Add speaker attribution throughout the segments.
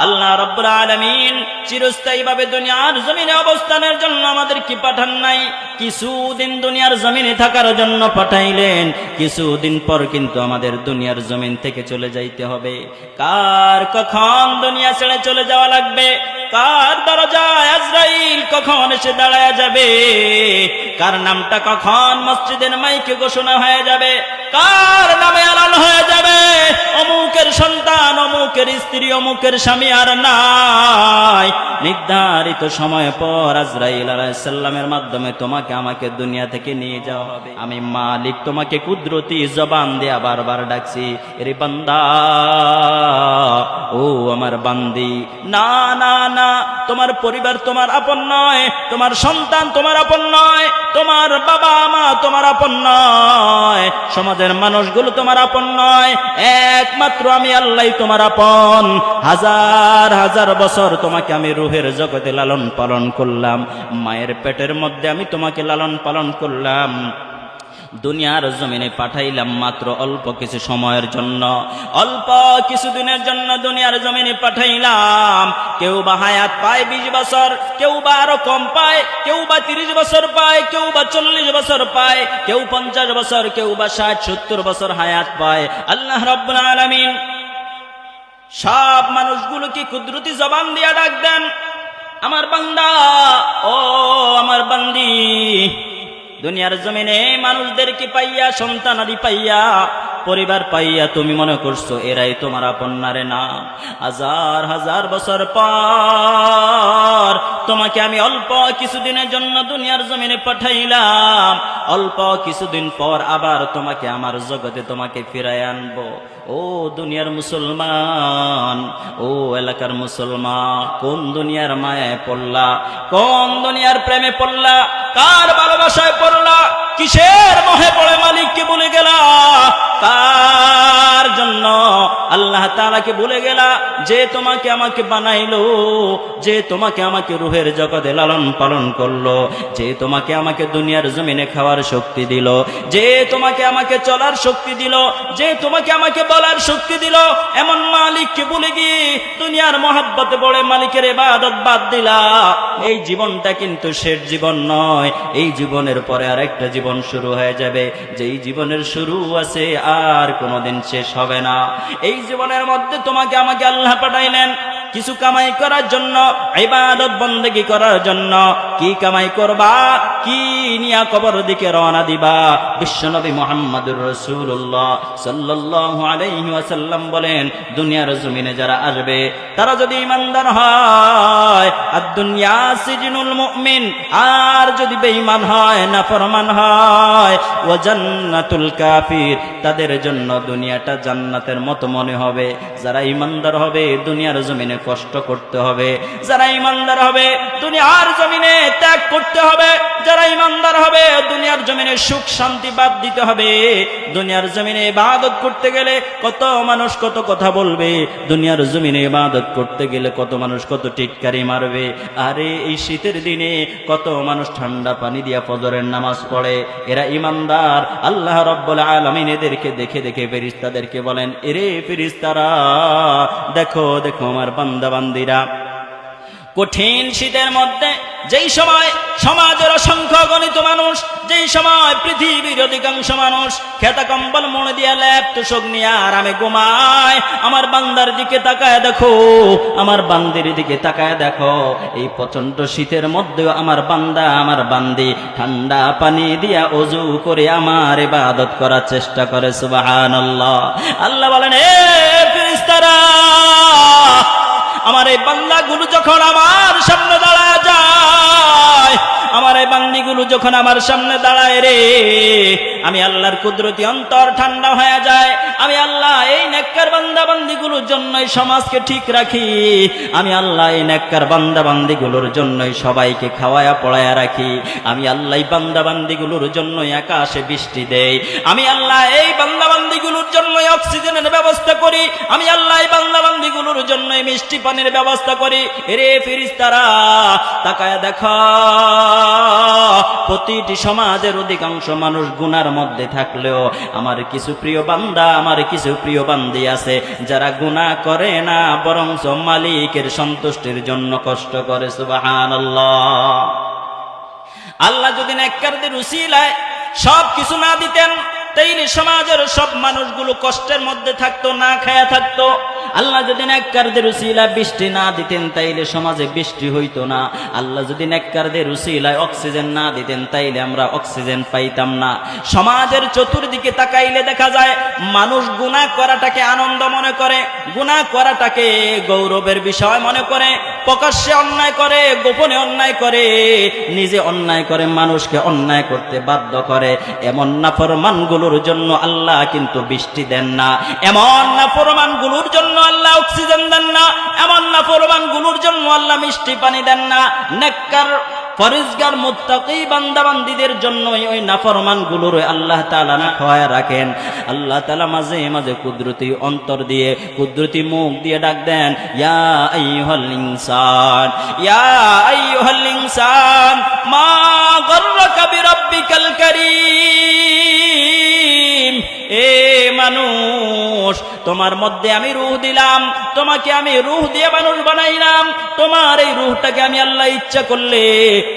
Speaker 1: আল্লাহ রাব্বুল আলামিন চিরস্থায়ীভাবে দুনিয়ার জমিনে অবস্থানের জন্য আমাদের কি পাঠান নাই? কিছুদিন দুনিয়ার জমিনে থাকার জন্য পাঠাইলেন, কিছুদিন পর কিন্তু আমাদের দুনিয়ার জমিন থেকে চলে যাইতে হবে। কার কখন দুনিয়া ছেড়ে চলে যাওয়া লাগবে, কার দরজায় আজরাইল কখন এসে দাঁড়ায় যাবে, কার নামটা কখন মসজিদের মাইকে ঘোষণা হয়ে যাবে, কার নামে এলান হয়ে যাবে অমুকের সন্তান, অমুকের স্ত্রী, অমুকের স্বামী আর নাই, নির্ধারিত সময় পর আজরাইল আলাইহিস সালামের মাধ্যমে তোমাকে আমাকে দুনিয়া থেকে নিয়ে যাওয়া হবে। আমি মালিক তোমাকে কুদরতি জবান দিয়ে বারবার ডাকছি, এরে বান্দা, ও আমার বান্দি, না না না, তোমার পরিবার তোমার আপন নয়, তোমার সন্তান তোমার আপন নয়, তোমার বাবা মা তোমার আপন নয়, সমাজের মানুষগুলো তোমার আপন নয়, একমাত্র আমি আল্লাহ তোমার আপন। হাজার হাজার বছর তোমাকে আমি রূহের জগতে লালন পালন করলাম, মায়ের পেটের মধ্যে আমি তোমাকে লালন পালন করলাম, দুনিয়ার জমিনে পাঠাইলাম মাত্র অল্প কিছু সময়ের জন্য, অল্প কিছুদিনের জন্য দুনিয়ার জমিনে পাঠাইলাম। কেউ বা হায়াত পায় 20 বছর, কেউ বা আরো কম পায়, কেউ বা 30 বছর পায়, কেউ বা 40 বছর পায়, কেউ 50 বছর, কেউ বা 60-70 বছর হায়াত পায়। আল্লাহ রাব্বুল আলামিন সব মানুষগুলোকে কুদরতি জবান দিয়া ডাক দেন, আমার বান্দা, ও আমার বান্দি, দুনিয়ার জমিনে মানুষদেরকে পাইয়া, সন্তানাদি পাইয়া, পরিবার পাইয়া তুমি মনে করছো এরাই তোমার আপন না রে? না, হাজার হাজার বছর পর তোমাকে আমি অল্প কিছুদিনের জন্য দুনিয়ার জমিনে পাঠাইলাম, অল্প কিছুদিন পর আবার তোমাকে আমার জগতে তোমাকে ফিরায় আনবো। ও দুনিয়ার মুসলমান, ও এলাকার মুসলমান, কোন দুনিয়ার মায়ায় পড়লা, কোন দুনিয়ার প্রেমে পড়লা, কার ভালোবাসায় পড়লা, কিসের মোহে পড়ে মালিককে ভুলে গেলা, কার জন্য আল্লাহ তাআলাকে ভুলে গেলা, যে তোমাকে আমাকে বানাইলো, যে তোমাকে আমাকে রূহের জগতে লালন পালন করলো, যে তোমাকে আমাকে দুনিয়ার জমিনে খাওয়ার শক্তি দিল, যে তোমাকে আমাকে চলার শক্তি দিল, যে তোমাকে আমাকে বলার শক্তি দিল, এমন মালিককে ভুলে গিয়ে দুনিয়ার মহব্বতে পড়ে মালিকের ইবাদত বাদ দিলা। এই জীবনটা কিন্তু শেষ জীবন নয়, এই জীবনের পরে আরেকটা জীবন শুরু হয়ে যাবে, যেই জীবনের শুরু আছে আর কোনোদিন শেষ হবে না। এই জীবনের মধ্যে তোমাকে আমাকে আল্লাহ পাঠাইলেন কিছু কামাই করার জন্য, ইবাদত বন্দেগী করার জন্য। কি কামাই করবা, কি নিয়া কবর দিকে রওনা দিবা? বিশ্বনবী মুহাম্মদুর রাসূলুল্লাহ সাল্লাল্লাহু আলাইহি ওয়াসাল্লাম বলেন, দুনিয়ার জমিনে যারা আসবে তারা যদি ঈমানদার হয়, আদ-দুনিয়া সিজনুল মুমিন, আর যদি বেঈমান হয়, নাফরমান হয়, ওয়া জান্নাতুল কাফির, তাদের জন্য দুনিয়াটা জান্নাতের মতো মনে হবে। যারা ঈমানদার হবে দুনিয়ার জমিনে কষ্ট করতে হবে, যারা ঈমানদার হবে দুনিয়ার জমিনে ত্যাগ করতে হবে, যারা ঈমানদার হবে দুনিয়ার জমিনে সুখ শান্তি বাদ দিতে হবে। দুনিয়ার জমিনে ইবাদত করতে গেলে কত মানুষ কত কথা বলবে, দুনিয়ার জমিনে ইবাদত করতে গেলে কত মানুষ কত টিটকারি মারবে। আরে এই শীতের দিনে কত মানুষ ঠান্ডা পানি দিয়া ফজরের নামাজ পড়ে, এরা ঈমানদার। আল্লাহ রাব্বুল আলামিন এদেরকে দেখে দেখে ফেরেশতাদেরকে বলেন, এরে ফেরেশতারা, দেখো দেখো আমার বান্দা বান্দিরা, কঠিন শীতের মধ্যে যেই সময় সমাজের অসংখ্য গণিত মানুষ, যেই সময় পৃথিবীর অধিকাংশ মানুষ খেতা কম্বল মনে দিয়া ল্যাপ তোষক নিয়ে আরামে ঘুমায়, আমার বান্দার দিকে তাকায় দেখো, আমার বান্দির দিকে তাকায় দেখো, এই প্রচন্ড শীতের মধ্যেও আমার বান্দা আমার বান্দি ঠান্ডা পানি দিয়া ওযু করে আমার ইবাদত করার চেষ্টা করে। সুবহানাল্লাহ। আল্লাহ বলেন, এ ফেরেশতারা, আমার এই বান্দাগুলো যখন আমার সামনে দাঁড়ায় যায়, আমার এই বান্দিগুলো যখন আমার সামনে দাঁড়ায় রে, আমি আল্লাহর কুদরতি অন্তর ঠান্ডা হয়ে যায়। আমি আল্লাহ এই নেককার বান্দা বান্দিগুলোর জন্যই সমাজকে ঠিক রাখি, আমি আল্লাহ এই নেককার বান্দা বান্দিগুলোর জন্যই সবাইকে খাওয়ায়া পড়ায়া রাখি, আমি আল্লাহ এই বান্দা বান্দিগুলোর জন্যই আকাশে বৃষ্টি দেই, আমি আল্লাহ এই বান্দা বান্দিগুলোর জন্যই অক্সিজেনের ব্যবস্থা করি, আমি আল্লাহ এই বান্দা বান্দিগুলোর জন্যই মিষ্টি পানির ব্যবস্থা করি। এরে ফেরেশতারা, তাকায়া দেখা প্রতিটি সমাজের অধিকাংশ মানুষ গুনার মধ্যে থাকলেও আমার কিছু প্রিয় বান্দা, আমার কিছু প্রিয় বান্দি আছে যারা গুনাহ করে না, বরং মালিকের সন্তুষ্টির জন্য কষ্ট করে। সুবহানাল্লাহ। আল্লাহ যদি নেককারদের উসিলায় সব কিছু না দিতেন তাইলে সমাজের সব মানুষগুলো কষ্টের মধ্যে থাকতো, না খায়া থাকতো। আল্লাহ যদি নেককারদের উসিলায় বৃষ্টি না দিতেন তাইলে সমাজে বৃষ্টি হইতো না। আল্লাহ যদি নেককারদের উসিলায় অক্সিজেন না দিতেন তাইলে আমরা অক্সিজেন পাইতাম না। সমাজের চতুর্দিকে তাকাইলে দেখা যায় মানুষ গুনাহ করাটাকে আনন্দ মনে করে, গুনাহ করাটাকে গৌরবের বিষয় মনে করে, প্রকাশ্যে অন্যায় করে, গোপনে অন্যায় করে, নিজে অন্যায় করে, মানুষকে অন্যায় করতে বাধ্য করে। এমন নাফরমানগুলোর জন্য আল্লাহ কিন্তু বৃষ্টি দেন না, এমন নাফরমানগুলোর জন্য আল্লাহ অক্সিজেন দেন না, এমন নাফরমানগুলোর জন্য আল্লাহ মিষ্টি পানি দেন না। নেককার ফরজগার মুত্তাকি বান্দাবান্দীদের জন্য ওই নাফরমানগুলোর আল্লাহ তাআলা না খাওয়ায় রাখেন। আল্লাহ তাআলা মাঝে মাঝে কুদরতি অন্তর দিয়ে, কুদরতি মুখ দিয়ে ডাক দেন, ইয়া আইয়ুহাল ইনসান, ইয়া আইয়ুহাল ইনসান মা গররাকা বিরাব্বিকাল কারীম। এ মানুষ, তোমার মধ্যে আমি রূহ দিলাম, তোমাকে আমি রূহ দিয়ে মানুষ বানাইলাম। তোমার এই রূহটাকে আমি আল্লাহ ইচ্ছা করলে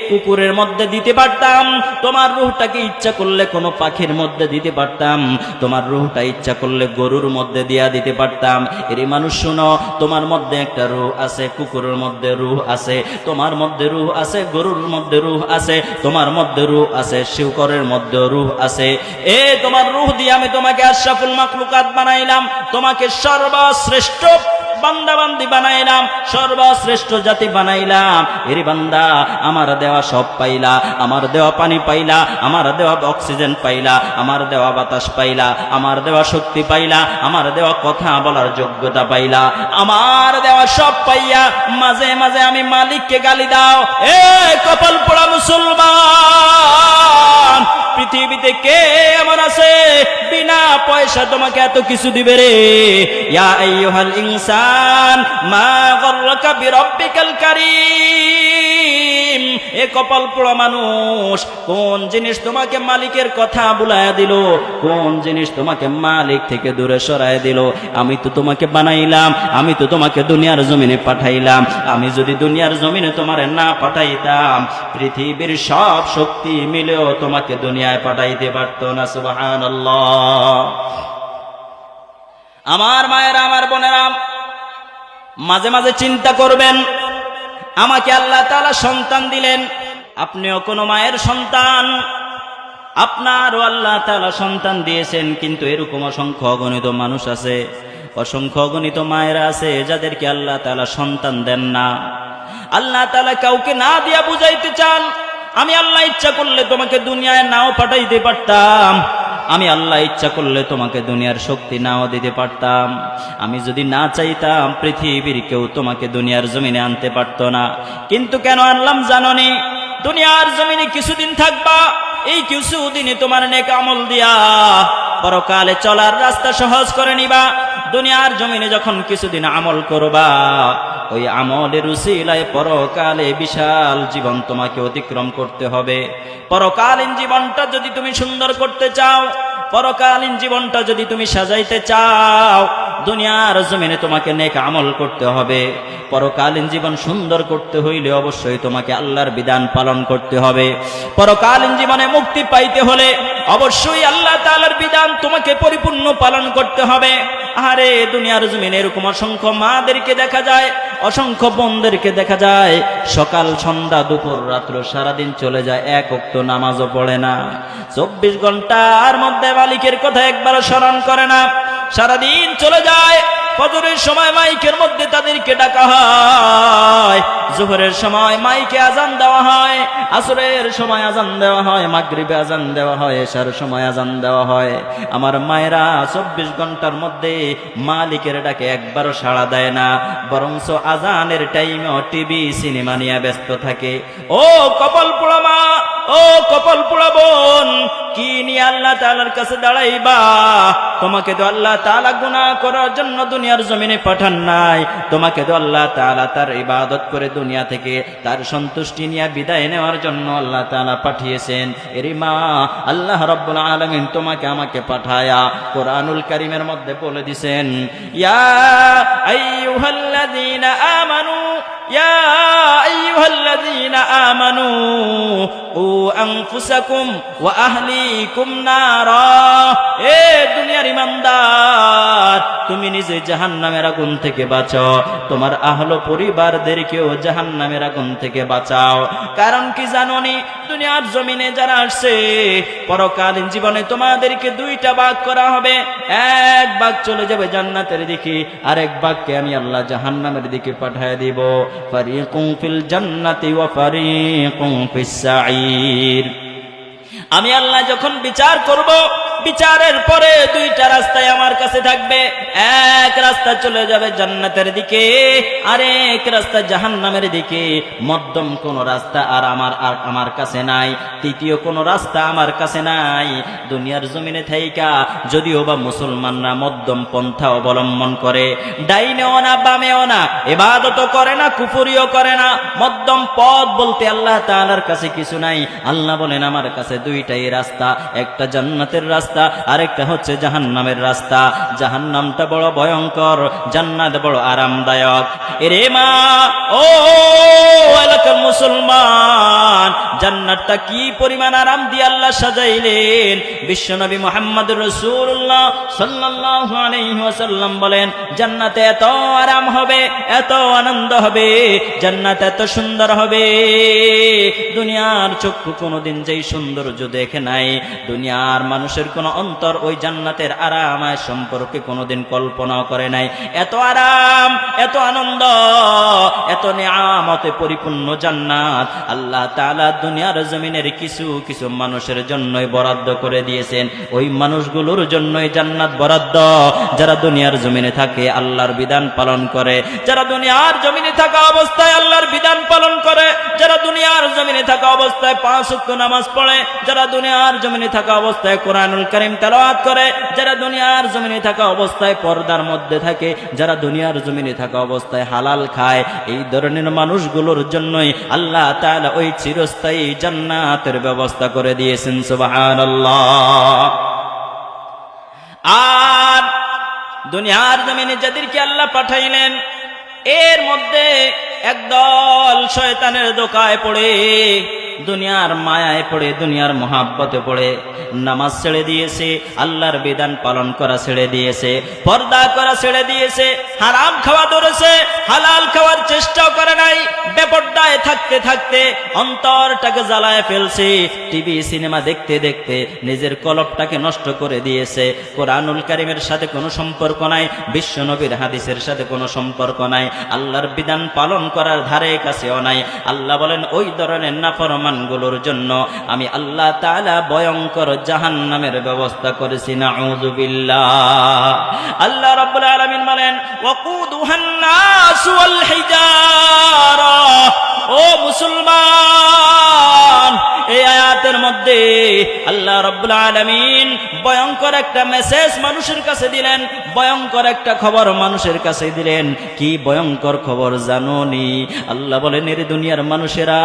Speaker 1: কুকুরের মধ্যে দিতে পারতাম, তোমার রূহটাকে ইচ্ছা করলে কোনো পাখির মধ্যে দিতে পারতাম, তোমার রূহটা ইচ্ছা করলে গরুর মধ্যে দিয়া দিতে পারতাম। এর মানুষ শোনো, তোমার মধ্যে একটা রূহ আছে, কুকুরের মধ্যে রূহ আছে, তোমার মধ্যে রূহ আছে, গরুর মধ্যে রূহ আছে, তোমার মধ্যে রূহ আছে, শিকড়ের মধ্যে রূহ আছে। এ তোমার রূহ দিয়ে আমি তোমাকে আশরাফুল মাখলুকাত বানাইলাম, তোমাকে সর্বশ্রেষ্ঠ বান্দাবান্দি বানাইলাম, সর্বশ্রেষ্ঠ জাতি বানাইলাম। এর বান্দা, আমার দেওয়া সব পাইলা, আমার দেওয়া পানি পাইলা, আমার দেওয়া অক্সিজেন পাইলা, আমার দেওয়া বাতাস পাইলা, আমার দেওয়া শক্তি পাইলা, আমার দেওয়া কথা বলার যোগ্যতা পাইলা, আমার দেওয়া সব পাইয়া মাঝে মাঝে আমি মালিককে গালি দাও। এ কপাল পোড়া মুসলমান, পৃথিবীতে কে এমন আছে বিনা পয়সা তোমাকে এত কিছু দিবে রে? ইয়া আইয়ুহাল ইনসান মা গররাকা বিরাব্বিকাল কারীম। এ কপাল পোড়া মানুষ, কোন জিনিস তোমাকে মালিকের কথা বুলায়া দিল, কোন জিনিস তোমাকে মালিক থেকে দূরে সরায় দিল? আমি তো তোমাকে বানাইলাম, আমি তো তোমাকে দুনিয়ার জমিনে পাঠাইলাম। আমি যদি দুনিয়ার জমিনে তোমারে না পাঠাইতাম, পৃথিবীর সব শক্তি মিলেও তোমাকে দুনিয়ায় পাঠাইতে পারতো না। সুবহানাল্লাহ। আমার মায়েরা, আমার বোনেরা, মাঝে মাঝে চিন্তা করবেন, আমাকে আল্লাহ তাআলা সন্তান দিলেন, আপনিও কোনো মায়ের সন্তান, আপনারও আল্লাহ তাআলা সন্তান দিয়েছেন। কিন্তু এরকম অসংখ্য অগণিত মানুষ আছে, অসংখ্য অগণিত মায়েরা আছে যাদেরকে আল্লাহ তাআলা সন্তান দেন না। আল্লাহ তাআলা কাউকে না দিয়া বুঝাইতে চান, আমি আল্লাহ ইচ্ছা করলে তোমাকে দুনিয়ায় নাও পাঠাইতে পারতাম, আমি আল্লাহ ইচ্ছা করলে তোমাকে দুনিয়ার শক্তি নাও দিতে পারতাম, আমি যদি না চাইতাম পৃথিবীর কেউ তোমাকে দুনিয়ার জমিনে আনতে পারতো না। কিন্তু কেন আনলাম জানোনি? দুনিয়ার জমিনে কিছুদিন থাকবা, এই কিছুদিনে তোমার নেক আমল দিয়া পরকালে চলার রাস্তা সহজ করে নিবা। দুনিয়ার জমিনে যখন কিছুদিন আমল করবা, ওই আমলের উসিলায় পরকালে বিশাল জীবন তোমাকে অতিক্রম করতে হবে। পরকালীন জীবনটা যদি তুমি সুন্দর করতে চাও, পরকালীন জীবনটা যদি তুমি সাজাইতে চাও, দুনিয়ার জমিনে তোমাকে নেক আমল করতে হবে। পরকালীন জীবন সুন্দর করতে হইলে অবশ্যই তোমাকে আল্লাহর বিধান পালন করতে হবে। পরকালীন জীবনে মুক্তি পাইতে হলে অবশ্যই আল্লাহ তাআলার বিধান তোমাকে পরিপূর্ণ পালন করতে হবে। আরে দুনিয়ার জমিনে এরকম অসংখ্য মাদেরকে দেখা যায়, অসংখ্য বোনদেরকে দেখা যায়, সকাল সন্ধ্যা দুপুর রাত্র সারাদিন চলে যায়, এক ওয়াক্ত নামাজও পড়ে না, 24 ঘন্টার মধ্যে মালিকের কথা একবারও স্মরণ করে না, সারাদিন চলে যায়। ফজরের সময় মাইকের মধ্যে তাদেরকে ডাকা হয়, জোহরের সময় মাইকে আজান দেওয়া হয়, আসরের সময় আজান দেওয়া হয়, মাগরিবে আজান দেওয়া হয়, এশার সময় আজান দেওয়া হয়। আমার মায়েরা 24 ঘন্টার মধ্যে মালিকের ডাকে একবারও সাড়া দেয় না, বরঞ্চ আজানের টাইমেও টিভি সিনেমা নিয়ে ব্যস্ত থাকে। ও কপাল পোড়া মা, ও কপাল পোড়া বোন, কি নিয়ে আল্লাহ তাআলার কাছে দাঁড়াইবা? তোমাকে তো আল্লাহ তাআলা গুনাহ করার জন্য দুনিয়ার জমিনে পাঠান নাই, তোমাকে তো আল্লাহ তাআলা তার ইবাদত করে দুনিয়া থেকে তার সন্তুষ্টি নিয়ে বিদায় নেওয়ার জন্য আল্লাহ তাআলা পাঠিয়েছেন। এরি মা, আল্লাহ রাব্বুল আলামিন তোমাকে আমাকে পাঠায়া কোরআনুল কারীমের মধ্যে বলে দিয়েছেন, ইয়া আইয়ুহাল্লাযীনা আমানু ইয়া আইয়ুহাল্লাযীনা আমানু উ আনফুসাকুম ওয়া আহলিকুম নারা। এ দুনিয়ার ইমানদার, তুমি নিজে জাহান্নামের আগুন থেকে বাঁচাও, তোমার আহলো পরিবারদেরকেও জাহান্নামের আগুন থেকে বাঁচাও। কারণ কি জানোনি, দুনিয়ার জমিনে যারা আসছে, পরকালীন জীবনে তোমাদেরকে দুইটা ভাগ করা হবে। এক ভাগ চলে যাবে জান্নাতের দিকে, আরেক ভাগকে আমি আল্লাহ জাহান্নামের দিকে পাঠিয়ে দিব। ফারিকুম ফিল জান্নাতি ওয়া ফারিকুম ফিস সাঈর। আমি আল্লাহ যখন বিচার করব, বিচারের পরে দুইটা রাস্তায় আমার কাছে থাকবে। এক রাস্তা চলে যাবে জান্নাতের দিকে, আরেক রাস্তা জাহান্নামের দিকে। মধ্যম কোন রাস্তা আর আমার কাছে নাই, তৃতীয় কোন রাস্তা আমার কাছে নাই। দুনিয়ার জমিনে থাইকা যদিও বা মুসলমানরা মধ্যম পন্থা অবলম্বন করে, ডাইনেও না বামেও না, ইবাদতও করে না, কুফরিও করে না, মধ্যম পথ বলতে আল্লাহ তাআলার কাছে কিছু নাই। আল্লাহ বলেন আমার কাছে দুইটাই রাস্তা, একটা জান্নাতের রাস্তা, আরেকটা হচ্ছে জাহান্নামের রাস্তা। জাহান্নামটা বড় ভয়ঙ্কর, জান্নাত বড় আরামদায়ক। এরে মা, ও এলাকার মুসলমান, জান্নাতটা কি পরিমাণ আরাম দিয়ে আল্লাহ সাজাইলেন। বিশ্বনবী মুহাম্মদুর রাসূলুল্লাহ সাল্লাল্লাহু আলাইহি ওয়াসাল্লাম বলেন, জান্নাতে এত আরাম হবে, এত আনন্দ হবে, জান্নাত এত সুন্দর হবে, দুনিয়ার চক্ষু কোনোদিন যেই সৌন্দর্য দেখে নাই, দুনিয়ার মানুষের কোন অন্তর ওই জান্নাতের আরামায় সম্পর্কে কোনোদিন কল্পনা করে নাই। এত আরাম, এত আনন্দ, এত নিয়ামতে পরিপূর্ণ জান্নাত আল্লাহ তাআলা দুনিয়ার জমিনের কিছু কিছু মানুষের জন্যই বরাদ্দ করে দিয়েছেন। ওই মানুষগুলোর জন্যই জান্নাত বরাদ্দ, যারা দুনিয়ার জমিনে থাকে আল্লাহর বিধান পালন করে, যারা দুনিয়ার জমিনে থাকা অবস্থায় আল্লাহর বিধান পালন করে, যারা দুনিয়ার জমিনে থাকা অবস্থায় 5 ওয়াক্ত নামাজ পড়ে, যারা দুনিয়ার জমিনে থাকা অবস্থায় কোরআনুল কারীম তেলাওয়াত করে, যারা দুনিয়ার জমিনে থাকা অবস্থায় পর্দার মধ্যে থাকে, যারা দুনিয়ার জমিনে থাকা অবস্থায় হালাল খায়, এই ধরনের মানুষগুলোর জন্যই আল্লাহ তাআলা ওই চিরস্থায়ী জান্নাতের ব্যবস্থা করে দিয়েছেন। সুবহানাল্লাহ। আর দুনিয়ার জমিনে যাদেরকে আল্লাহ পাঠাইলেন, এর মধ্যে একদল শয়তানের ধোঁকায় পড়ে, দুনিয়ার মায়ায় পড়ে, দুনিয়ার মহাব্বতে পড়ে নামাজ ছেড়ে দিয়েছে, আল্লাহর বিধান পালন করা ছেড়ে দিয়েছে, পর্দা করা ছেড়ে দিয়েছে, হারাম খাওয়া ধরেছে, হালাল খাওয়ার চেষ্টাও করে নাই। বেপর্দায় থাকতে থাকতে অন্তরটাকে জ্বালায় ফেলছে, টিভি সিনেমা দেখতে দেখতে নিজের কলবটাকে নষ্ট করে দিয়েছে। কোরআনুল কারীমের সাথে কোনো সম্পর্ক নাই, বিশ্ব নবীর হাদিসের সাথে কোনো সম্পর্ক নাই, আল্লাহর বিধান পালন করার ধারে কাছেও নাই। আল্লাহ বলেন ওই ধরনের নাফরমানগুলোর জন্য আমি আল্লাহ তাআলা ভয়ঙ্কর জাহান্নামের ব্যবস্থা করেছি। নাউযু বিল্লাহ। আল্লাহ রাব্বুল আলামিন বলেন ওয়াকুদুহান নাস ওয়াল হিজারা। ও মুসলমান, এই আয়াতের মধ্যে আল্লাহ রাব্বুল আলামিন ভয়ঙ্কর একটা মেসেজ মানুষের কাছে দিলেন, ভয়ঙ্কর একটা খবর মানুষের কাছে দিলেন। কি ভয়ঙ্কর খবর জানোনি? আল্লাহ বলেন এর দুনিয়ার মানুষেরা,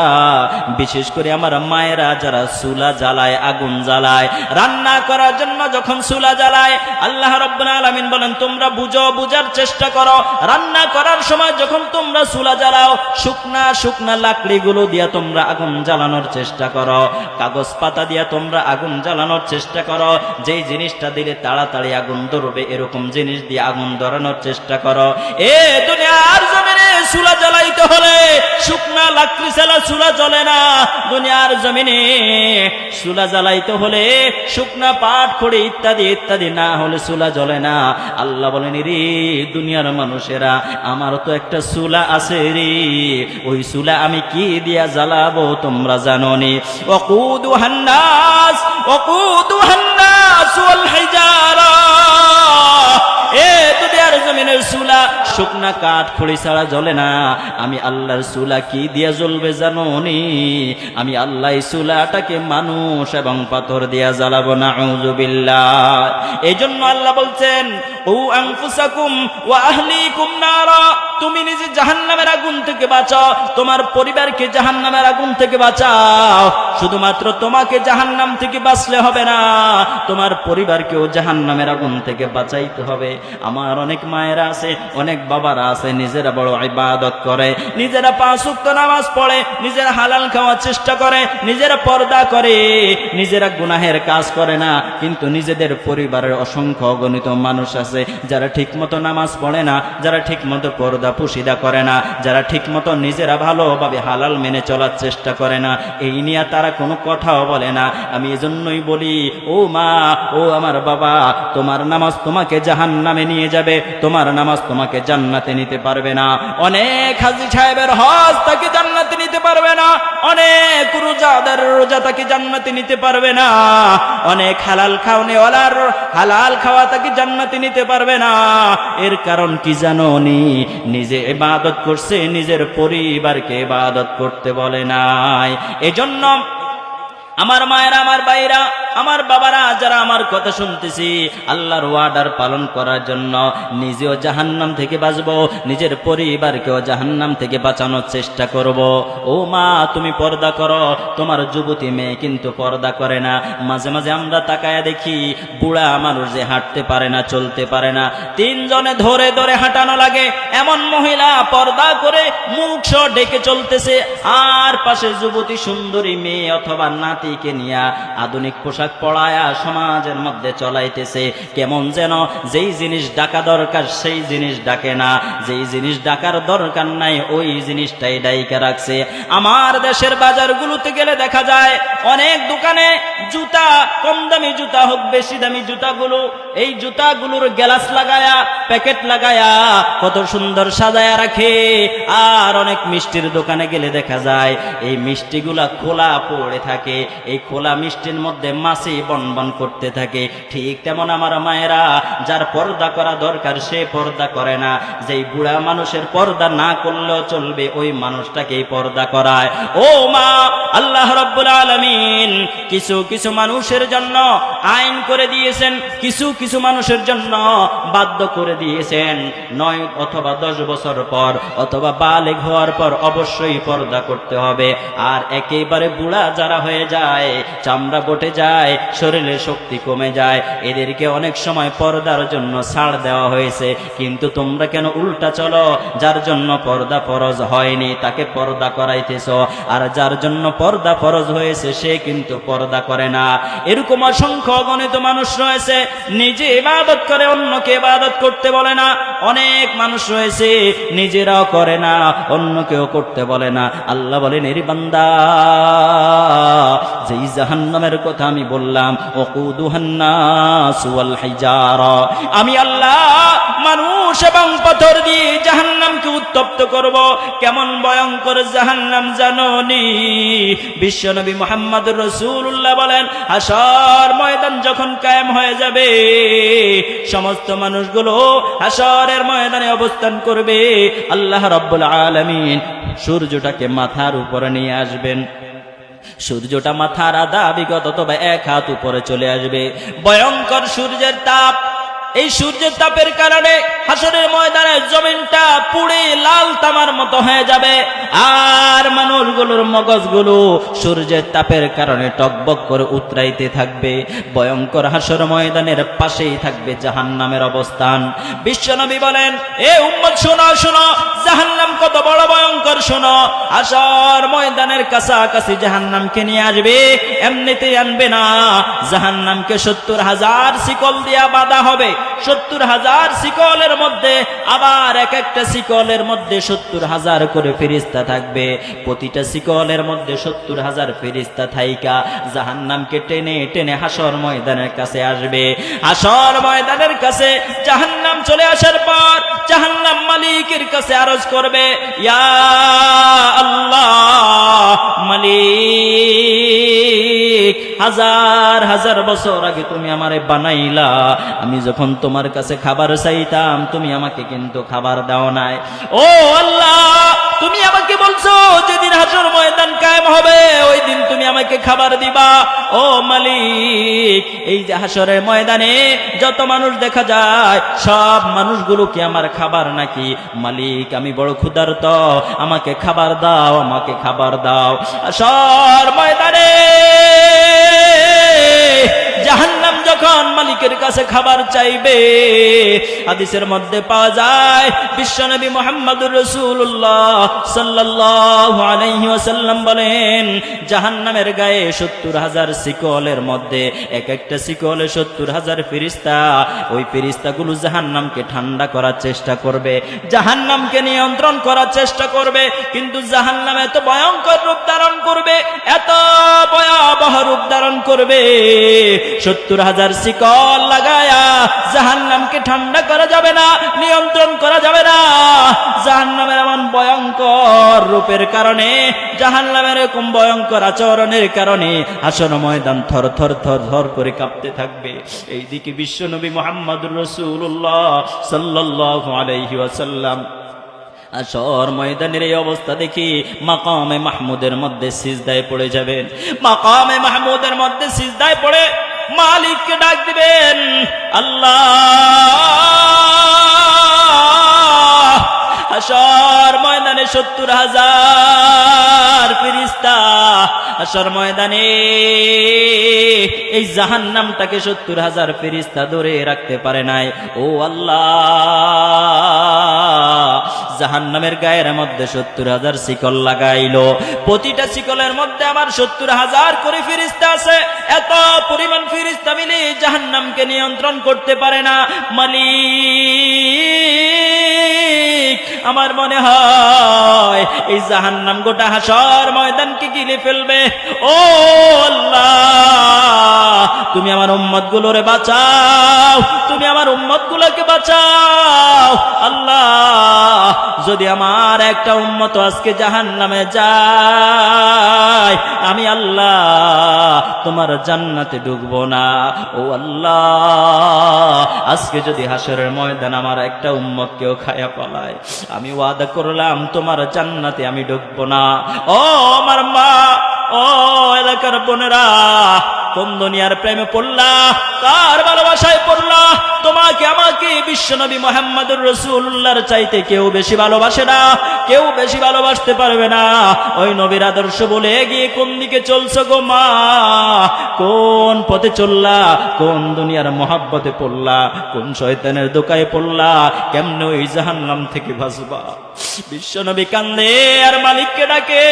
Speaker 1: বিশেষ করে আমার মায়েরা যারা চুলা জ্বালায়, আগুন জ্বালায়, রান্না করার জন্য যখন চুলা জ্বালায়, আল্লাহ রাব্বুল আলামিন বলেন তোমরা বুঝো, বুঝার চেষ্টা করো। রান্না করার সময় যখন তোমরা চুলা জ্বালাও, শুকনা শুকনা লাকড়িগুলো দিয়া তোমরা আগুন জ্বালানোর চেষ্টা করো, কাগজ পাতা দিয়া তোমরা আগুন জ্বালানোর চেষ্টা করো। যেই জিনিসটা দিলে তাড়াতাড়ি আগুন ধরবে এরকম জিনিস দিয়ে আগুন ধরানোর চেষ্টা করো। এ দুনিয়ার জমিনে চুলা জ্বালাইতে হলে শুকনা লাকড়ি ছাড়া চুলা জ্বলে না। দুনিয়ার জমিনে চুলা জ্বালাইতে হলে শুকনা পাট খড়ি ইত্যাদি ইত্যাদি না হলে চুলা জ্বলে না। আল্লাহ বলেন রে দুনিয়ার মানুষেরা, আমার তো একটা চুলা আছে রে, ওই চুলা আমি কি দিয়া জ্বালাবো তোমরা জানোনি? ওয়াকুদুহান নাস ওয়াল হিজারা। এ দুনিয়ার জমিনের চুলা শুকনা কাঠ খড়ি ছাড়া জ্বলে না, আমি আল্লাহর চুলা কি দিয়া জ্বলবে জানো নি? আমি আল্লাহ এই চুলাটাকে মানুষ এবং পাথর দিয়া জ্বালাবো, নাউযুবিল্লাহ। এই জন্য আল্লাহ বলছেন, ও আনফুসাকুম ওয়া আহলিকুম নারা, তুমি নিজে জাহান্নামের আগুন থেকে বাঁচাও, তোমার পরিবারকে জাহান্নামের আগুন থেকে বাঁচাও। শুধুমাত্র তোমাকে জাহান্নাম থেকে বাঁচলে হবে না, তোমার পরিবারকেও জাহান্নামের আগুন থেকে বাঁচাইতে হবে। আমার অনেক মায়েরা আছে, অনেক বাবারা আছে, নিজেরা বড় ইবাদত করে, নিজেরা 5 ওয়াক্ত নামাজ পড়ে, নিজেরা হালাল খাওয়ার চেষ্টা করে, নিজেরা পর্দা করে, নিজেরা গুনাহের কাজ করে না, কিন্তু নিজেদের পরিবারের অসংখ্য অগণিত মানুষ আছে যারা ঠিকমতো নামাজ পড়ে না, যারা ঠিকমতো পর্দা পুশিদা করে না, যারা ঠিকমতো নিজেরা ভালোভাবে হালাল মেনে চলার চেষ্টা করে না। এই নিয়ে তারা কোনো কথাও বলে না। আমি এজন্যই বলি, ও মা, ও আমার বাবা, তোমার নামাজ তোমাকে জাহান্নামে নিয়ে যাবে, তোমার নামাজ তোমাকে জান্নাতে নিতে পারবে না। অনেক হাজী সাহেবের হজ তাকে জান্নাতে নিতে পারবে না, অনেক রোজাদার রোজা তাকে জান্নাতে নিতে পারবে না, অনেক হালাল খাওয়ানেওয়ালার হালাল খাওয়া তাকে জান্নাতে নিতে পারবে না। এর কারণ কি জানো নি? নিজে ইবাদত করছে, নিজের পরিবারকে ইবাদত করতে বলে নাই। এজন্য আমার মায়েরা, আমার ভাইরা, আমার বাবারা, যারা আমার কথা শুনতেছি, আল্লাহর ওয়ার্ডার পালন করার জন্য নিজেও জাহান্নাম থেকে বাঁচবো, নিজের পরিবারকেও জাহান্নাম থেকে বাঁচানোর চেষ্টা করব। ও মা, তুমি পর্দা করো, তোমার যুবতী মেয়ে কিন্তু পর্দা করে না। মাঝে মাঝে আমরা তাকায়া দেখি বুড়া মানুষ যে হাঁটতে পারে না, চলতে পারে না, 3 জনে ধরে ধরে হাঁটানো লাগে, এমন মহিলা পর্দা করে মুখ সহ ডেকে চলতেছে, আর পাশে যুবতী সুন্দরী মেয়ে অথবা নাতিকে নিয়ে আধুনিক পোশাক পড়ায়া সমাজের মধ্যে চলাইতেছে। কেমন যেন যেই জিনিস ডাকা দরকার সেই জিনিস ডাকে না, যেই জিনিস ডাকার দরকার নাই ওই জিনিসটাই ডাইকা রাখছে। আমার দেশের বাজারগুলোতে গেলে দেখা যায় অনেক দোকানে জুতা, কম দামি জুতা হোক বেশি দামি জুতাগুলো, এই জুতাগুলোর গ্লাস লাগায়া, প্যাকেট লাগায়া কত সুন্দর সাজায়া রাখে। আর অনেক মিষ্টির দোকানে গেলে দেখা যায় এই মিষ্টিগুলা খোলা পড়ে থাকে, এই খোলা মিষ্টির মধ্যে মাছি বনবন করতে থাকে। ঠিক তেমন আমার মায়েরা, যার পর্দা করা দরকার সে পর্দা করে না, যেই বুড়া মানুষের পর্দা না করলেও চলবে ওই মানুষটাকেই পর্দা করায়। ও মা, আল্লাহ রাব্বুল আলামিন কিছু কিছু মানুষের জন্য আইন করে দিয়েছেন, কিছু কিছু মানুষের জন্য বাধ্য করে দিয়েছেন। 9 অথবা 10 বছর পর অথবা বালেগ হওয়ার পর অবশ্যই পর্দা করতে হবে। আর একেবারে বুড়া যারা হয়ে যায়, চামড়া বটে যায়, শরীরের শক্তি কমে যায়, এদেরকে অনেক সময় পর্দার জন্য ছাড় দেওয়া হয়েছে। কিন্তু তোমরা কেন উল্টা চলো? যার জন্য পর্দা ফরজ হয়নি তাকে পর্দা করাইতেছ, আর যার জন্য পর্দা ফরজ হয়েছে সে কিন্তু পর্দা করে না। এরকম অসংখ্য অগণিত মানুষ রয়েছে নিজে ইবাদত করে, অন্যকে ইবাদত করতে বলে না। অনেক মানুষ রয়েছে নিজেরাও করে না, অন্যকেও করতে বলে না। আল্লাহ বলেন, এর বান্দা, যেই জাহান্নামের কথা আমি বললাম, ওয়াকুদুহান নাস ওয়াল হিজারা, আমি আল্লাহ মানুষ এবং পাথর দিয়ে জাহান্নামকে উত্তপ্ত করব। কেমন ভয়ঙ্কর জাহান্নাম জানোনি? বিশ্বনবী মুহাম্মদুর রাসূলুল্লাহ বলেন, হাশর ময়দান যখন কায়েম হয়ে যাবে, সমস্ত মানুষগুলো হাশরের ময়দানে অবস্থান করবে। আল্লাহ রাব্বুল আলামিন সূর্যটাকে মাথার উপরে নিয়ে আসবেন। সূর্যটা মাথার আধা বিগত অথবা 1 হাত উপরে চলে আসবে। ভয়ঙ্কর সূর্যের তাপ, এই সূর্যের তাপের কারণে হাসরের ময়দানে জমিনটা পুড়ে লাল তামার মতো হয়ে যাবে, আর মানুষগুলোর মগজগুলো সূর্যের তাপের কারণে টকবক করে উতরাইতে থাকবে। ভয়ঙ্কর হাসর ময়দানের পাশেই থাকবে জাহান্নামের অবস্থান। বিশ্বনবী বলেন, এ উম্মত শোনো শোনো, জাহান্নাম কত বড় ভয়ঙ্কর শোনো। হাসর ময়দানের কাছাকাছি জাহান্নামকে নিয়ে আসবে, এমনিতেই আনবে না। জাহান্নামকে 70,000 শিকল দিয়া বাঁধা হবে। 70,000 শিকলের মধ্যে আবার এক একটা শিকলের মধ্যে 70,000 করে ফেরেশতা থাকবে। প্রতিটা শিকলের মধ্যে 70,000 ফেরেশতা থাইকা জাহান্নামকে টেনে টেনে হাসর ময়দানের কাছে আসবে। হাসর ময়দানের কাছে জাহান্নাম চলে আসার পর জাহান্নাম মালিকের কাছে আরজ করবে, ইয়া আল্লাহ, মালিক, হাজার হাজার বছর আগে তুমি আমারে বানাইলা, আমি যখন তোমার কাছে খাবার চাইতাম তুমি আমাকে কিন্তু খাবার দাও নাই। ও আল্লাহ, তুমি আমাকে বলছো যেদিন হাসর ময়দান কায়েম হবে ওই দিন তুমি আমাকে খাবার দিবা। ও মালিক, এই যে হাসরের ময়দানে যত মানুষ দেখা যায় সব মানুষগুলো কি আমার খাবার নাকি? মালিক, আমি বড় ক্ষুধার্ত, আমাকে খাবার দাও, আমাকে খাবার দাও। হাসর ময়দানে জাহান্নাম যখন মালিকের কাছে খাবার চাইবে, হাদিসের মধ্যে পাওয়া যায় বিশ্বনবী মুহাম্মদুর রাসূলুল্লাহ সাল্লাল্লাহু আলাইহি ওয়াসাল্লাম বলেন, জাহান্নামের গায়ে 70,000 শিকলের মধ্যে এক একটা শিকলে 70,000 ফেরেশতা। ওই ফেরেশতাগুলো জাহান্নামকে ঠান্ডা করার চেষ্টা করবে, জাহান্নামকে নিয়ন্ত্রণ করার চেষ্টা করবে, কিন্তু জাহান্নাম এত ভয়ঙ্কর রূপ ধারণ করবে, এত ভয়াবহ রূপ ধারণ করবে, 70,000 শিকল লাগায়া জাহান্নামকে ঠান্ডা করা যাবে না, নিয়ন্ত্রণ করা যাবে না। জাহান্নামের এমন ভয়ঙ্কর রূপের কারণে, জাহান্নামের এরকম ভয়ঙ্কর আচরণের কারণে হাসর ময়দান থর থর থর থর করে কাঁপতে থাকবে। এইদিকে বিশ্বনবী মুহাম্মদুর রাসূলুল্লাহ সাল্লাল্লাহু আলাইহি ওয়াসাল্লাম হাসর ময়দানের এই অবস্থা দেখি মাকামে মাহমুদের মধ্যে সিজদায় পড়ে যাবেন। মাকামে মাহমুদের মধ্যে সিজদায় পড়ে মালিককে ডাক দিবেন, আল্লাহ, হাসর ময়দানে 70,000 ফেরেশতা, হাসর ময়দানে এই জাহান্নামটাকে 70,000 ফেরেশতা ধরে রাখতে পারে নাই। ও আল্লাহ, জাহান্নামের গায়ের মধ্যে 70,000 শিকল লাগাইলো, প্রতিটা শিকলের মধ্যে আমার 70,000 করে ফেরেশতা আছে। এত পরিমাণ ফেরেশতা মিলে জাহান্নামকে নিয়ন্ত্রণ করতে পারে না। মালিক, আমার মনে হয় এই জাহান্নাম গোটা হাসর ময়দানকে গিলে ফেলবে। ও আল্লাহ, তুমি আমার উম্মত গুলোরে বাঁচাও, তুমি আমার উম্মত গুলোকে বাঁচাও। আল্লাহ, যদি আমার একটা উম্মত আজকে জাহান্নামে যায়, আমি আল্লাহ তোমার জান্নাতে ঢুকবো না। ও আল্লাহ, আজকে যদি হাসরের ময়দান আমার একটা উম্মত কেউ খায়া পালায়, আমি ওয়াদা করলাম তোমার জান্নাতে আমি ঢুকবো না। ও আমার মা, ও এলাকার বোনেরা, কোন দুনিয়ার প্রেমে পড়লা, কার ভালোবাসায় পড়লা? তোমাকে আমাকে বিশ্বনবী মুহাম্মদুর রাসূলুল্লাহর চাইতে কেউ বেশি ভালোবাসে না, কেউ বেশি ভালোবাসতে পারবে না। ওই নবীর আদর্শ বলে এগিয়ে কোন দিকে চলছো গো মা? কোন পথে চললা? কোন দুনিয়ার মহাব্বতে পড়লা? কোন শয়তানের দোকায় পড়লা? কেমনে ওই জাহান্নাম থেকে বাঁচবা? বিশ্বনবী কান্দে আর মালিককে ডাকে,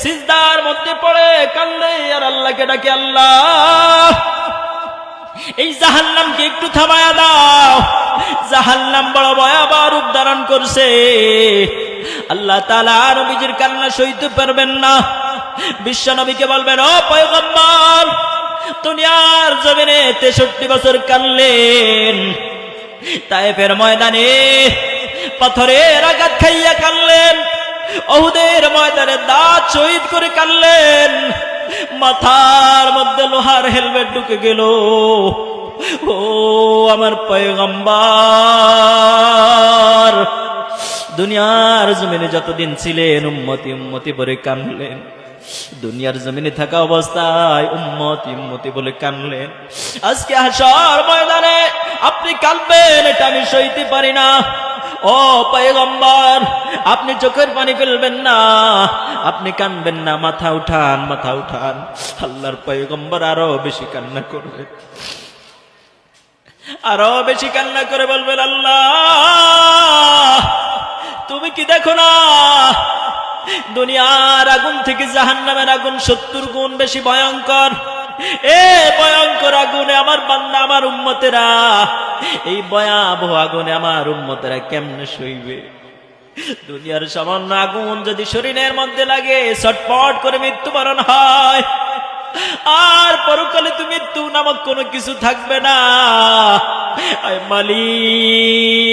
Speaker 1: সিজদার মধ্যে পড়ে কান্দে আর আল্লাহকে ডাকে, আল্লাহ, এই জাহান্নামকে একটু থামায়া দাও, জাহান্নাম বড় ভয়াবহ রূপ ধারণ করছে। আল্লাহ তাআলা নবীজির কান্না সইতে পারবেন না। বিশ্বনবীকে বলবেন, ও পয়গম্বর, দুনিয়ার জমিনে 63 বছর কাঁদলেন, তায়েফের ময়দানে পাথরের আঘাত খাইয়া কাঁদলেন, উহুদের ময়দানে দাঁত শহীদ করে কাঁদলেন, মাথার মধ্যে লোহার হেলমেট ঢুকে গেল। ও আমার পয়গম্বর, দুনিয়ার জমিনে যতদিন ছিলেন উম্মতি উম্মতি বলে কাঁদলেন, দুনিয়ার জমিনে থাকা অবস্থায় উম্মতি উম্মতি বলে কাঁদলেন। আজকে হাসর ময়দানে আপনি কাঁদবেন, এটা আমি সইতে পারি না। ও পয়গম্বর, আপনি চোখের পানি ফেলবেন না, আপনি কাঁদবেন না, মাথা উঠান, মাথা উঠান। আল্লাহর পয়গম্বর আরো বেশি কান্না করবে, আরো বেশি কান্না করে বলবেন, আল্লাহ, তুমি কি দেখো না দুনিয়ার আগুন থেকে জাহান্নামের আগুন 70 গুণ বেশি ভয়ঙ্কর। এ ভয়ঙ্কর আগুনে আমার বান্দা, আমার উম্মতেরা, এই ভয়াবহ আগুনে আমার উম্মতেরা কেমনে সইবে? দুনিয়ার সামান্য আগুন যদি শরীরের মধ্যে লাগে, ছটফট করে মৃত্যুবরণ হয়, আর পরকালে তুমি মৃত্যু নামক কোনো কিছু থাকবে না। আয় মালিক,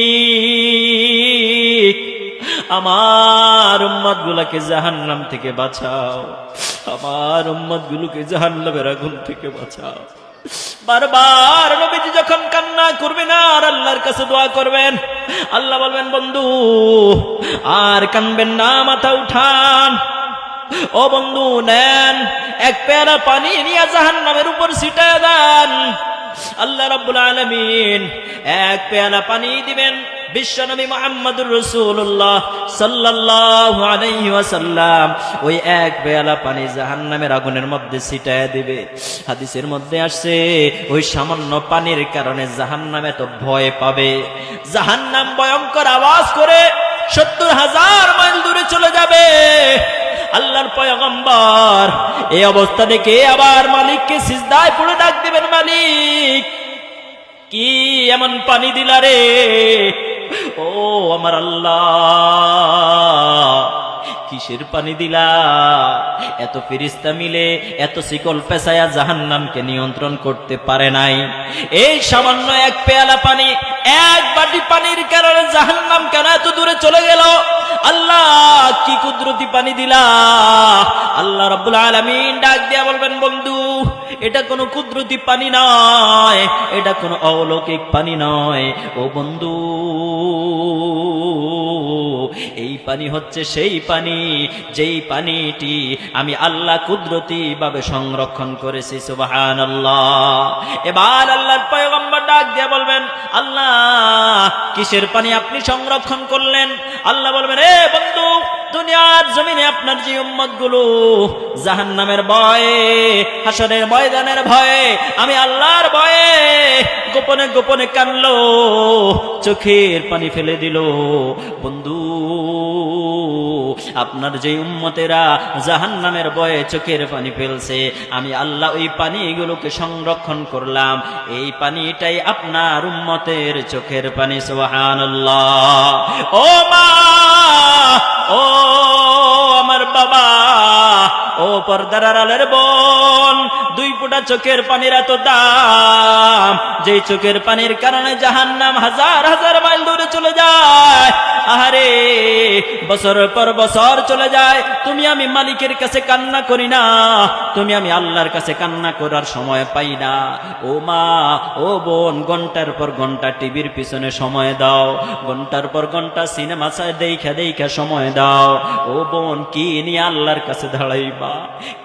Speaker 1: আমার উম্মত গুলাকে জাহান্নাম থেকে বাঁচাও। আমার উম্মতগুলোকে জাহান্নামের আগুন থেকে বাঁচাও। বারবার নবীজি যখন কান্না করবেন আর আল্লাহর কাছে দোয়া করবেন, আল্লাহ বলবেন বন্ধু আর কানবেন না, মাথা উঠান। ও বন্ধু নেন এক পেয়ালা পানি নিয়ে জাহান্নামের উপর ছিটায় দেন। আল্লাহ রাব্বুল আলামিন এক পেয়ালা পানি দিবেন। বিশ্বনবী মুহাম্মদুর রাসূলুল্লাহ সাল্লাল্লাহু আলাইহি ওয়াসাল্লাম ওই এক পেয়ালা পানি জাহান্নামের আগুনের মধ্যে ছিটায় দিবে। হাদিসের মধ্যে আসছে ওই সামান্য পানির কারণে জাহান্নামে তো ভয় পাবে, জাহান্নাম ভয়ঙ্কর আওয়াজ করে ৭০,০০০ মাইল দূরে চলে যাবে। আল্লাহর পয়গম্বর এই অবস্থা দেখে আবার মালিককে সিজদায় পড়ে ডাক দিবেন, মালিক কি এমন পানি দিলা রে? ও আমার আল্লাহ কিসের পানি দিলা? এত ফেরেশতা মিলে এত শিকল পেঁচায়া জাহান্নামকে নিয়ন্ত্রণ করতে পারে নাই। এই সামান্য এক পেয়ালা পানি, এক বাটি পানির কারণে জাহান্নাম কেন এত দূরে চলে গেল? আল্লাহ কি কুদরতি পানি দিলা? আল্লাহ রাব্বুল আলামিন ডাক দিয়া বলবেন বন্ধু এটা কোনো কুদরতি পানি নয়, এটা কোনো অলৌকিক পানি নয়। ও বন্ধু এই পানি হচ্ছে সেই পানি যেই পানিটি আমি আল্লাহ কুদরতি ভাবে সংরক্ষণ করেছি। সুবহানাল্লাহ। এবার আল্লাহর পয়গম্বর ডাক দিয়ে বলবেন আল্লাহ কিসের পানি আপনি সংরক্ষণ করলেন? আল্লাহ বলবেন এ বন্ধু দুনিয়ার জমিনে আপনার যে উম্মতগুলো জাহান্নামের ভয়ে, হাসরের ময়দানের ভয়ে, আমি আল্লাহর ভয়ে গোপনে গোপনে কানলো, চোখের পানি ফেলে দিল। বন্ধু আপনার যে উম্মতেরা জাহান্নামের ভয়ে চোখের পানি ফেলছে, আমি আল্লাহ ওই পানিগুলোকে সংরক্ষণ করলাম। এই পানিটাই আপনার উম্মতের চোখের পানি। সুবহানাল্লাহ। ও মা, ও আমার বাবা, ও পর্দার আড়ালের বোন, দুই ফোঁটা চোখের পানির এত দাম যেই চোখের পানির কারণে জাহান্নাম হাজার হাজার মাইল দূরে চলে যায়। আহারে বছর পর বছর চলে যায়, তুমি আমি মালিকের কাছে কান্না করি না, তুমি আমি আল্লাহর কাছে কান্না করার সময় পাই না। ও মা, ও বোন, ঘন্টার পর ঘন্টা টিভির পিছনে সময় দাও, ঘন্টার পর ঘন্টা সিনেমা দেখা দেখা সময় দাও। ও বোন কি নিয়ে আল্লাহর কাছে দাঁড়াইবা?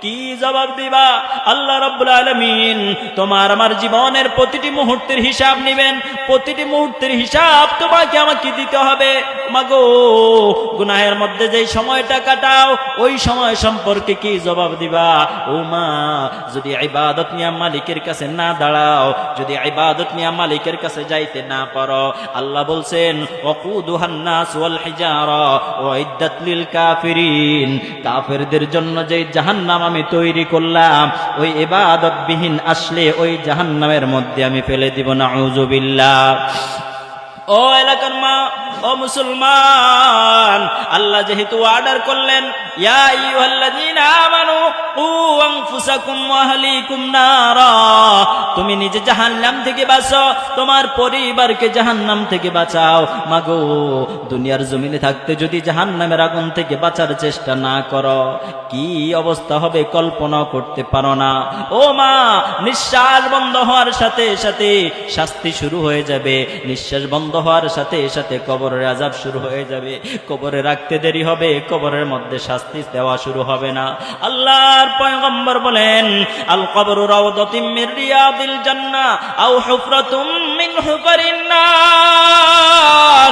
Speaker 1: কি জবাব দিবা? আল্লাহ রাব্বুল আলামিন তোমার আমার জীবনের প্রতিটি মুহূর্তের হিসাব নেবেন, প্রতিটি মুহূর্তের হিসাব তোমাকে আমাকে দিতে হবে। মাগো গুনাহের মধ্যে যেই সময়টা কাটাও ওই সময় সম্পর্কে কি জবাব দিবা? ও মা যদি ইবাদত নিয়ে মালিকের কাছে না দাঁড়াও, যদি ইবাদত নিয়ে মালিকের কাছে যাইতে না পারো, আল্লাহ বলছেন ওয়াকুদুহান নাস ওয়াল হিজারা উইদ্দাত লিল কাফিরিন, কাফেরদের জন্য যে জাহান্নাম আমি তৈরি করলাম ওই ইবাদত বিহীন আসলে ওই জাহান্নামের মধ্যে আমি ফেলে দিব। নাউযুবিল্লাহ। ও এলাকার মা, ও মুসলমান, আল্লাহ যেহেতু অর্ডার করলেন ইয়া আইয়ুহাল্লাযীনা আমানু কু আনফুসাকুম ওয়া আহলিকুম নারা, তুমি নিজে জাহান্নাম থেকে বাঁচো, তোমার পরিবারকে জাহান্নাম থেকে বাঁচাও। মাগো দুনিয়ার জমিনে থাকতে যদি জাহান্নামের আগুন থেকে বাঁচার চেষ্টা না করো কি অবস্থা হবে কল্পনা করতে পারো না। ও মা নিঃশ্বাস বন্ধ হওয়ার সাথে সাথে শাস্তি শুরু হয়ে যাবে, নিঃশ্বাস বন্ধ হওয়ার সাথে সাথে কবরের আযাব শুরু হয়ে যাবে, কবরে রাখতে দেরি হবে, কবরের মধ্যে শাস্তি দেওয়া শুরু হবে না। আল্লাহর পয়গম্বর বলেন আল কবরু রাউদাতুম মির রিয়াদিল জান্নাহ আও হুফরাতুম মিন হুফারিন নার।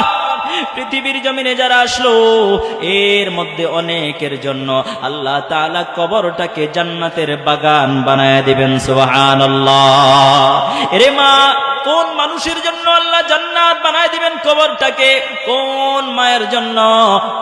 Speaker 1: পৃথিবীর জমিনে যারা আসলো এর মধ্যে অনেকের জন্য আল্লাহ তাআলা কবরটাকে জান্নাতের বাগান বানায় দিবেন। সুবহানাল্লাহ। এরে মা কোন মানুষের জন্য আল্লাহ জান্নাত বানায় দিবেন কবরটাকে? কোন মায়ের জন্য,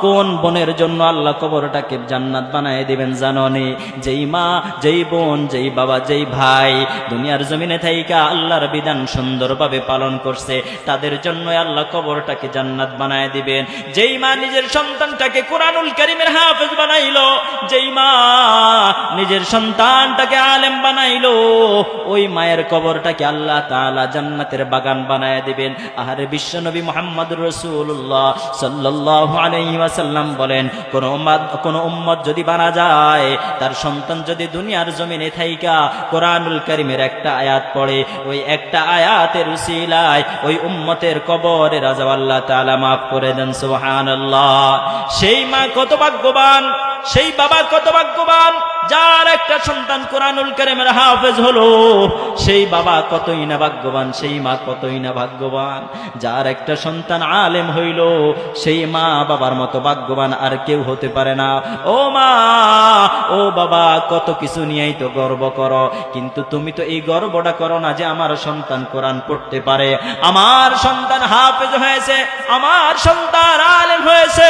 Speaker 1: কোন বোনের জন্য আল্লাহ কবরটাকে জান্নাত বানায় দিবেন জানোনি? যেই মা, যেই বোন, যেই বাবা, যেই ভাই দুনিয়ার জমিনে থাইকা আল্লাহর বিধান সুন্দরভাবে পালন করছে তাদের জন্য আল্লাহ কবরটাকে জান্নাত বানায় দিবেন। যেই মা নিজের সন্তানটাকে কোরআনুল কারীমের হাফেজ বানাইলো, যেই মা নিজের সন্তানটাকে আলেম বানাইলো, ওই মায়ের কবরটাকে আল্লাহ তাআলা জান্নাতের বাগান বানায় দিবেন। আহারে বিশ্ব নবী মুহাম্মদুর রাসূলুল্লাহ সাল্লাল্লাহু আলাইহি ওয়াসাল্লাম বলেন, কোন উম্মত যদি বানা যায়, তার সন্তান যদি দুনিয়ার জমিনে থাইকা কোরআনুল কারীমের একটা আয়াত পড়ে, ওই একটা আয়াতের উসিলায় ওই উম্মতের কবরের আযাব আল্লাহ তাআলা মাফ করে দেন। সুবহানাল্লাহ। সেই মা কত ভাগ্যবান, সেই বাবা কত ভাগ্যবান, যার একটা সন্তান কোরআনুল কারীমের হাফেজ হলো। সেই বাবা কতই না ভাগ্যবান, সেই মা কতই না ভাগ্যবান, যার একটা সন্তান আলেম হইল। সেই মা বাবার মতো ভাগ্যবান আর কেউ হতে পারে না। ও মা, ও বাবা, কত কিছু নিয়েই তো গর্ব করো, কিন্তু তুমি তো এই গর্বটা করো না যে আমার সন্তান কোরআন পড়তে পারে, আমার সন্তান হাফেজ হয়েছে, আমার সন্তান আলেম হয়েছে।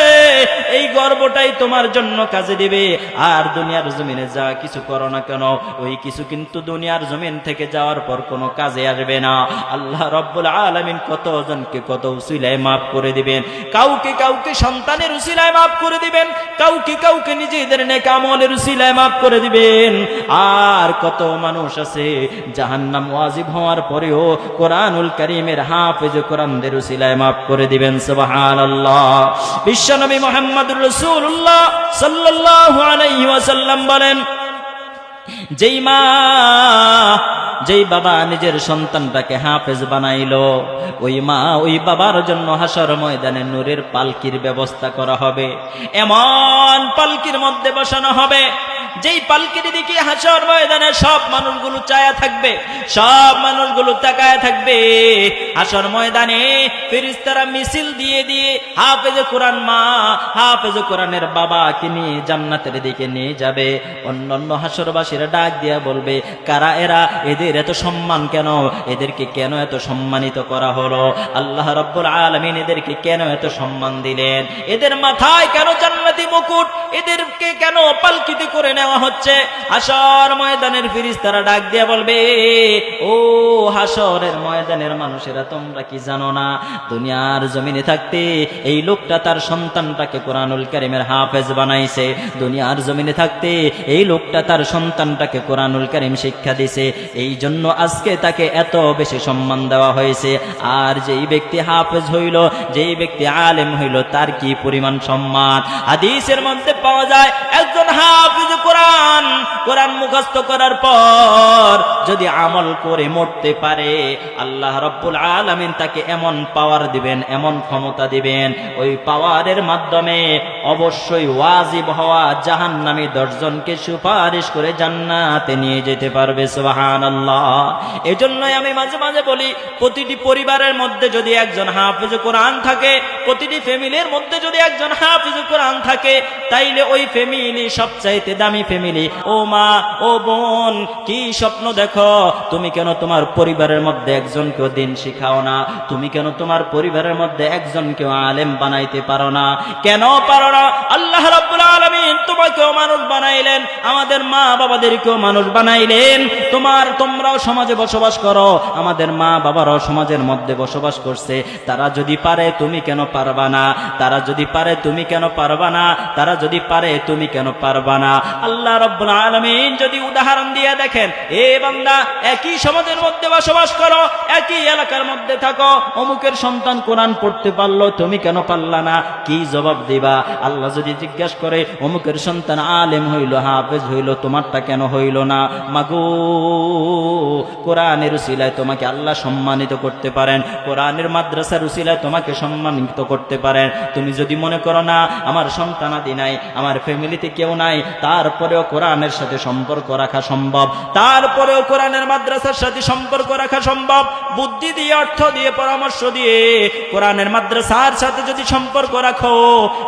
Speaker 1: এই গর্বটাই তোমার জন্য কাজে দিবে। আর দুনিয়ার জমিনে যা কিছু করো না কেন, ওই কিছু কিন্তু দুনিয়ার জমিন থেকে যাওয়ার পর কোনো কাজে আসবে না। আল্লাহ রাব্বুল আলামিন কতজনকে কত উসিলায় মাফ করে দিবেন। কাউকে কাউকে সন্তানের উসিলায় মাফ করে দিবেন, কাউকে কাউকে নিজেদের নেক আমলের উসিলায় মাফ করে দিবেন। আর কত মানুষ আছে জাহান্নাম ওয়াজিব হওয়ার পরেও কোরআনুল কারীমের হাফেজ কোরআনদের উসিলায় মাফ করে দিবেন। সুবহানাল্লাহ। বিশ্বনবী মুহাম্মদুর রাসূলুল্লাহ সাল্লাল্লাহু আলাইহি ওয়াসাল্লাম বলেন, যেই মা যেই বাবা নিজের সন্তানটাকে হাফেজ বানাইলো, ওই মা ওই বাবার জন্য হাসর ময়দানে নূরের পালকির ব্যবস্থা করা হবে। এমন পালকির মধ্যে বসানো হবে, যেই পালকির দিকে হাসর ময়দানে সব মানুষগুলো চায়া থাকবে, সব মানুষগুলো তাকায় থাকবে। হাসর ময়দানে ফেরেশতারা মিছিল দিয়ে দিয়ে হাফেজ কোরআন মা, হাফেজ কোরআনের বাবাকে নিয়ে জান্নাতের দিকে নিয়ে যাবে। অন্যান্য হাসরবাসীরা ডাক দিয়া বলবে, কারা এরা, এদের এত সম্মান কেন, এদেরকে কেন এত সম্মানিত করা হলো? আল্লাহ রাব্বুল আলামিন এদেরকে কেন এত সম্মান দিলেন? এদের মাথায় কেন জান্নাতি মুকুট, এদেরকে কেন পালকিতে করে নেওয়া হচ্ছে? হাসর ময়দানের ফেরেশতারা ডাক দিয়া বলবে, ও হাসরের ময়দানের মানুষেরা, তোমরা কি জানো না, দুনিয়ার জমিনে থাকতে এই লোকটা তার সন্তানটাকে কোরআনুল কারীমের হাফেজ বানাইছে, দুনিয়ার জমিনে থাকতে এই লোকটা তার সন্তানটাকে কোরআনুল কারীম শিক্ষা দিছে, এই জন্য আজকে তাকে এত বেশি সম্মান দেওয়া হয়েছে। আর যেই ব্যক্তি হাফেজ হইল, যেই ব্যক্তি আলেম হইল, তার কি পরিমাণ সম্মান। হাদিসের মধ্যে পাওয়া যায়, একজন হাফেজ কোরআন মুখস্থ করার পর যদি আমল করে মরতে পারে, আল্লাহ রাব্বুল আলামিন তাকে এমন পাওয়ার দিবেন, এমন ক্ষমতা দিবেন, ওই পাওয়ারের মাধ্যমে অবশ্যই ওয়াজিব হওয়া জাহান্নামী 10 জনকে সুপারিশ করে জান্নাতে নিয়ে যেতে পারবে। সুবহানাল্লাহ। এজন্যই আমি মাঝে মাঝে বলি, প্রতিটি পরিবারের মধ্যে যদি একজন হাফেজ কোরআন থাকে, প্রতিটি ফ্যামিলির মধ্যে যদি একজন হাফেজ কোরআন থাকে, তাইলে ওই ফ্যামিলি সবচাইতে দামি ফ্যামিলি। ও মা, ও বোন, কি স্বপ্ন দেখো? তুমি কেন তোমার পরিবারের মধ্যে একজনকেও দিন শিখাও না? তুমি কেন তোমার পরিবারের মধ্যে একজনকেও আলেম বানাইতে পারো না? কেন পারো না? আল্লাহ রাব্বুল আলামিন তোমাকেও মানুষ বানাইলেন, আমাদের মা বাবাদেরকেও মানুষ বানাইলেন। তোমরাও সমাজে বসবাস করো, আমাদের মা বাবারাও সমাজের মধ্যে বসবাস করছে। তারা যদি পারে, তুমি কেন পারবা না? তারা যদি পারে, তুমি কেন পারবা না? তারা যদি পারে, তুমি কেন পারবা না? আল্লাহ রাব্বুল আলামিন যদি উদাহরণ দিয়ে দেখেন, এ বান্দা, একই সমাজের মধ্যে বসবাস করো, একই এলাকার মধ্যে থাকো, অমুকের সন্তান কোরআন পড়তে পারলো, তুমি কেন পারলা না? কি জবাব দিবা? আল্লাহ যদি জিজ্ঞাসা করে, অমুকের সন্তান আলেম হইল, হাফেজ হইল, তোমারটা কেন হইল না? মাগো, কোরআনের উসিলায় তোমাকে আল্লাহ সম্মানিত করতে পারেন, কোরআনের মাদ্রাসার উসিলায় তোমাকে সম্মানিত করতে পারেন। তুমি যদি মনে করো না আমার সন্তানাদি নাই, আমার ফ্যামিলিতে কেউ নাই, তারপরেও কোরআনের সাথে সম্পর্ক রাখা সম্ভব, তারপরেও কোরআনের মাদ্রাসার সাথে সম্পর্ক রাখা সম্ভব। বুদ্ধি দিয়ে, অর্থ দিয়ে, পরামর্শ দিয়ে কোরআনের মাদ্রাসার সাথে যদি সম্পর্ক রাখো,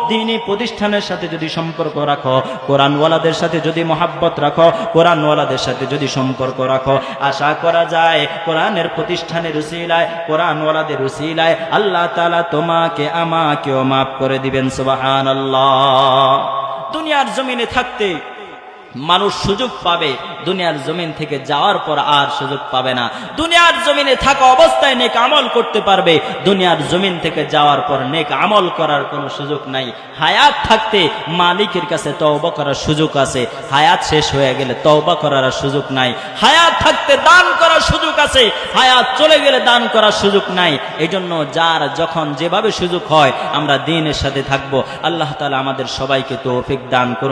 Speaker 1: দ্বীনি প্রতিষ্ঠানের সাথে যদি সম্পর্ক রাখো, কোরআনওয়ালাদের সাথে যদি মহাব্বত রাখো, কোরআনওয়ালাদের সাথে যদি সম্পর্ক রাখো, আশা করা যায় কোরআনের প্রতিষ্ঠানের উসিলায়, কোরআনওয়ালাদের উসিলায় আল্লাহ তাআলা তোমাকে আমাকেও মাফ করে দিবেন। সুবহানাল্লাহ। দুনিয়ার জমিনে থাকতে মানুষ সুযোগ পাবে দুনিয়ার জমিন থেকে যাওয়ার পর আর সুযোগ পাবে না। দুনিয়ার জমিনে থাকা অবস্থায় নেক আমল করতে পারবে, দুনিয়ার জমিন থেকে যাওয়ার পর নেক আমল করার কোনো সুযোগ নাই। হায়াত থাকতে মালিকের কাছে তওবা করার সুযোগ আছে, হায়াত শেষ হয়ে গেলে তওবা করার সুযোগ নাই। হায়াত থাকতে দান করার সুযোগ আছে, হায়াত চলে গেলে দান করার সুযোগ নাই। এজন্য যার যখন যেভাবে সুযোগ হয় আমরা দ্বীনের সাথে থাকবো। আল্লাহ তাআলা আমাদের সবাইকে তৌফিক দান করুন।